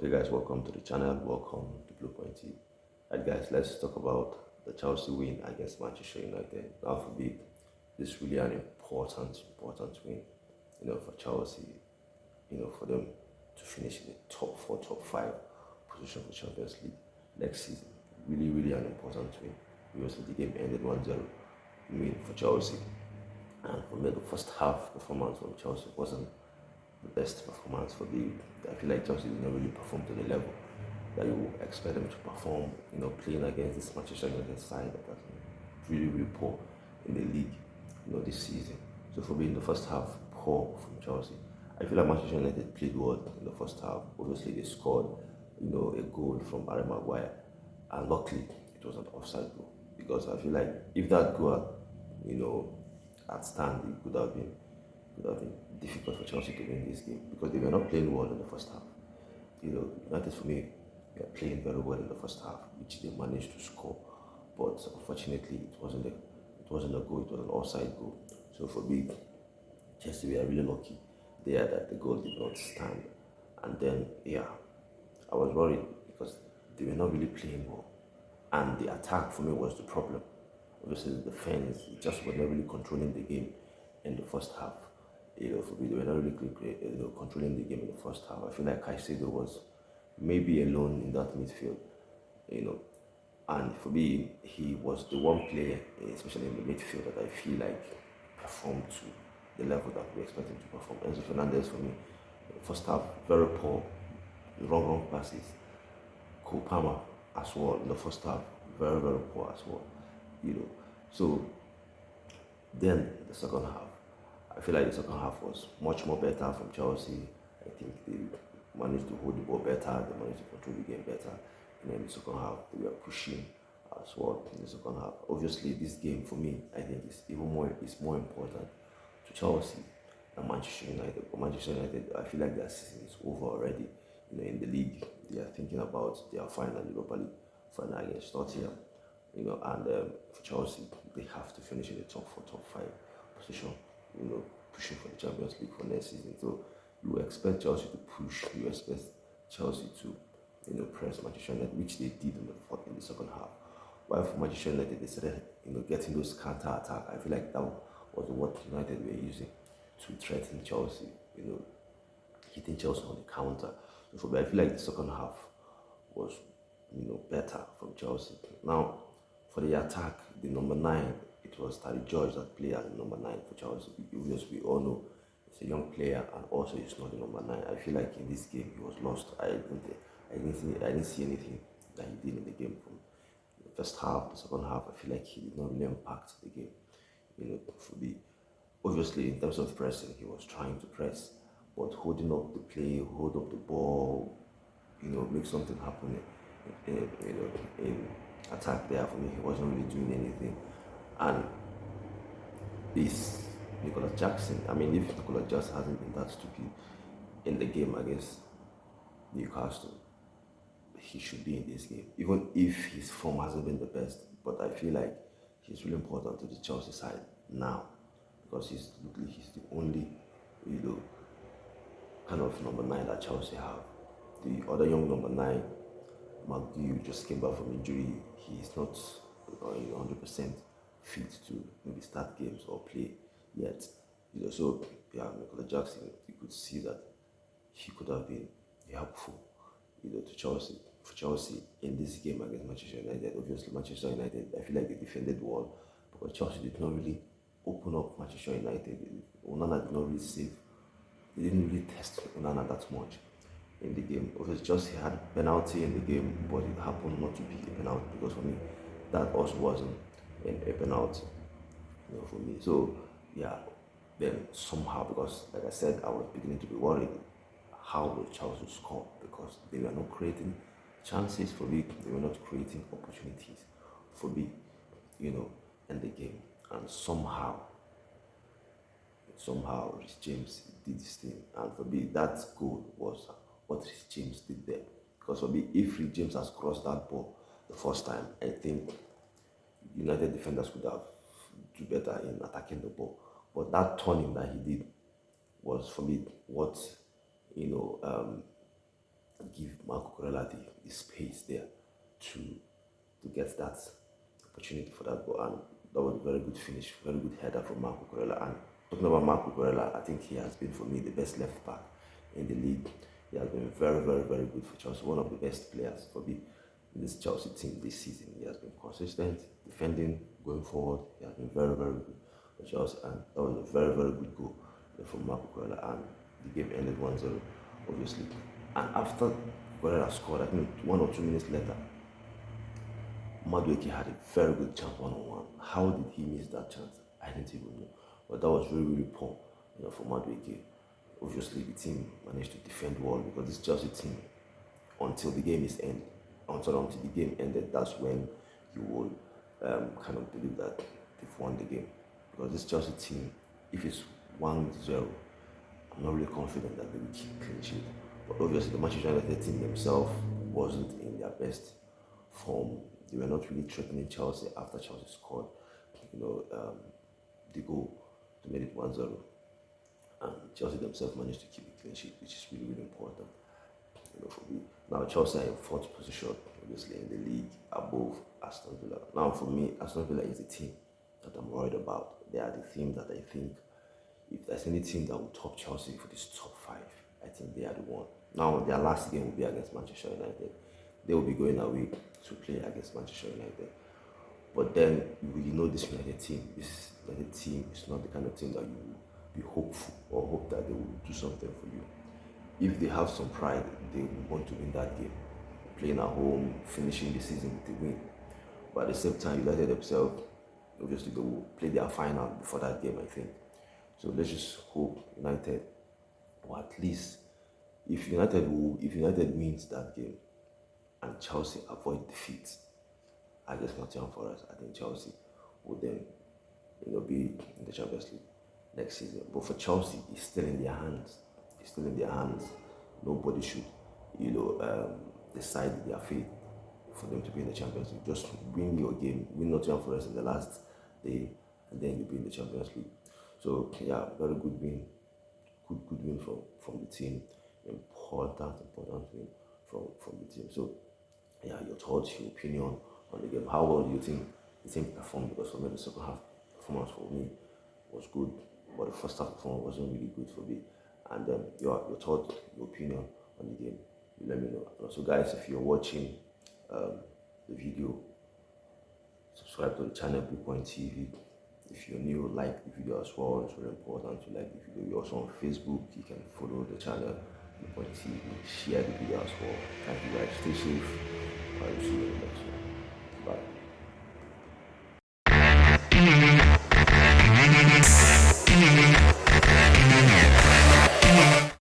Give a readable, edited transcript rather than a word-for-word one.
Okay, guys, welcome to the channel. Welcome to Blue Point TV. Alright, guys, let's talk about the Chelsea win against Manchester United. Now, for me, this is really an important win, for Chelsea, for them to finish in the top four, top five position for Champions League next season. Really an important win. Obviously, the game ended 1-0 win for Chelsea. And for me, the first half performance from Chelsea wasn't the best performance for the. I feel like Chelsea did not really perform to the level that you expect them to perform. Playing against this Manchester United side that has been really poor in the league, this season. So for me, in the first half, poor from Chelsea. I feel like Manchester United played well in the first half. Obviously, they scored, a goal from Harry Maguire, and luckily it was an offside goal because I feel like if that goal had, at stand, it could have been difficult for Chelsea to win this game because they were not playing well in the first half. United for me were playing very well in the first half, which they managed to score, but unfortunately it wasn't a goal, it was an offside goal. So for me, Chelsea were really lucky there that the goal did not stand, and then I was worried because they were not really playing well, and the attack for me was the problem. Obviously, the defense just were not really controlling the game in the first half. For me, they were not really controlling the game in the first half. I feel like Caicedo was maybe alone in that midfield, you know, and for me, he was the one player, especially in the midfield, that I feel like performed to the level that we expect him to perform. Enzo Fernandez for me, first half very poor, wrong passes. Cole Palmer as well in the first half, very poor as well. So then the second half, I feel like the second half was much more better from Chelsea. I think they managed to hold the ball better, they managed to control the game better. And then the second half, they were pushing as well in the second half. Obviously, this game for me, I think is more important to Chelsea than Manchester United. But Manchester United, I feel like their season is over already. In the league, they are thinking about their final Europa League final against Tottenham. And for Chelsea, they have to finish in the top four, top five position. Pushing for the Champions League for next season. So you expect Chelsea to push. You expect Chelsea to, press Manchester United, which they did in the second half. While for Manchester United, they started, getting those counter attack. I feel like that was what United were using to threaten Chelsea. Hitting Chelsea on the counter. So for me, I feel like the second half was, better from Chelsea. Now, for the attack, the number 9, it was Terry George that played as the number 9 for Chelsea. We all know he's a young player and also he's not the number 9. I feel like in this game he was lost. I didn't see anything that he did in the game from the first half, the second half. I feel like he did not really impact the game. For the obviously in terms of pressing, he was trying to press, but holding up the play, hold up the ball, make something happen in attack there for me. He wasn't really doing anything. And this Nicolas Jackson, if Nicolas Jackson hasn't been that stupid in the game against Newcastle, he should be in this game, even if his form hasn't been the best. But I feel like he's really important to the Chelsea side now because he's the only, kind of number 9 that Chelsea have. The other young number 9, McGeough, just came back from injury. He's not 100% fit to maybe start games or play yet. So Nicolas Jackson, you could see that he could have been helpful, to Chelsea. For Chelsea in this game against Manchester United, obviously Manchester United, I feel like they defended well because Chelsea did not really open up Manchester United. Onana did not really save. They didn't really test Onana that much in the game. Obviously, Chelsea had a penalty in the game, but it happened not to be a penalty because for me, that also wasn't a penalty, for me. So then somehow, because like I said, I was beginning to be worried how will Chelsea score because they were not creating chances for me. They were not creating opportunities for me, in the game. And somehow Reece James did this thing, and for me that goal was what Reece James did there. Because for me, if Reece James has crossed that ball the first time, I think United defenders could have do better in attacking the ball. But that turning that he did was for me what give Marco Corella the space there to get that opportunity for that goal. And that was a very good finish, very good header from Marco Corella. And talking about Marco Corella, I think he has been for me the best left back in the league. He has been very, very, very good for Chelsea. One of the best players for me in this Chelsea team this season. He has been consistent, defending, going forward. He has been very, very good for Chelsea. And that was a very, very good goal from Marco Corella. And the game ended 1-0, obviously. And after Corella scored, I think 1 or 2 minutes later, Madueke had a very good chance one-on-one. How did he miss that chance? I didn't even know. But that was really, really poor, for Madueke. Obviously, the team managed to defend well because this Chelsea team, until the game is ended, until the game ended, that's when you will kind of believe that they've won the game. Because this Chelsea team, if it's 1-0, I'm not really confident that they will keep clean sheet. But obviously, the Manchester United team themselves wasn't in their best form. They were not really threatening Chelsea after Chelsea scored, the goal to make it 1-0. And Chelsea themselves managed to keep a clean sheet, which is really, really important. For me. Now Chelsea are in fourth position, obviously in the league, above Aston Villa. Now for me, Aston Villa is the team that I'm worried about. They are the team that I think, if there's any team that will top Chelsea for this top 5, I think they are the one. Now their last game will be against Manchester United. They will be going away to play against Manchester United. But then this United team, is not the kind of team that you will be hopeful or hope that they will do something for you. If they have some pride, they will want to win that game, playing at home, finishing the season with a win. But at the same time, United themselves, obviously they will play their final before that game, I think. So let's just hope United, or at least if United wins that game and Chelsea avoid defeat against Nottingham Forest, I think Chelsea will then be in the Champions League next season. But for Chelsea, it's still in their hands. It's still in their hands. Nobody should, decide their fate for them to be in the Champions League. Just win your game, win Nottingham Forest in the last day, and then you'll be in the Champions League. So yeah, very good win. Good win from the team. Important win from the team. So yeah, your thoughts, your opinion on the game. How well do you think the team performed? Because for me, the second half performance for me was good, but the first half performance wasn't really good for me. And your thoughts, your opinion on the game, you let me know. And also, guys, if you're watching the video, subscribe to the channel Bluepoint TV. If you're new, like the video as well. It's very important to like the video. You're also on Facebook. You can follow the channel Bluepoint TV. Share the video as well. Thank you guys. Stay safe. I'll see you in the next one. Bye.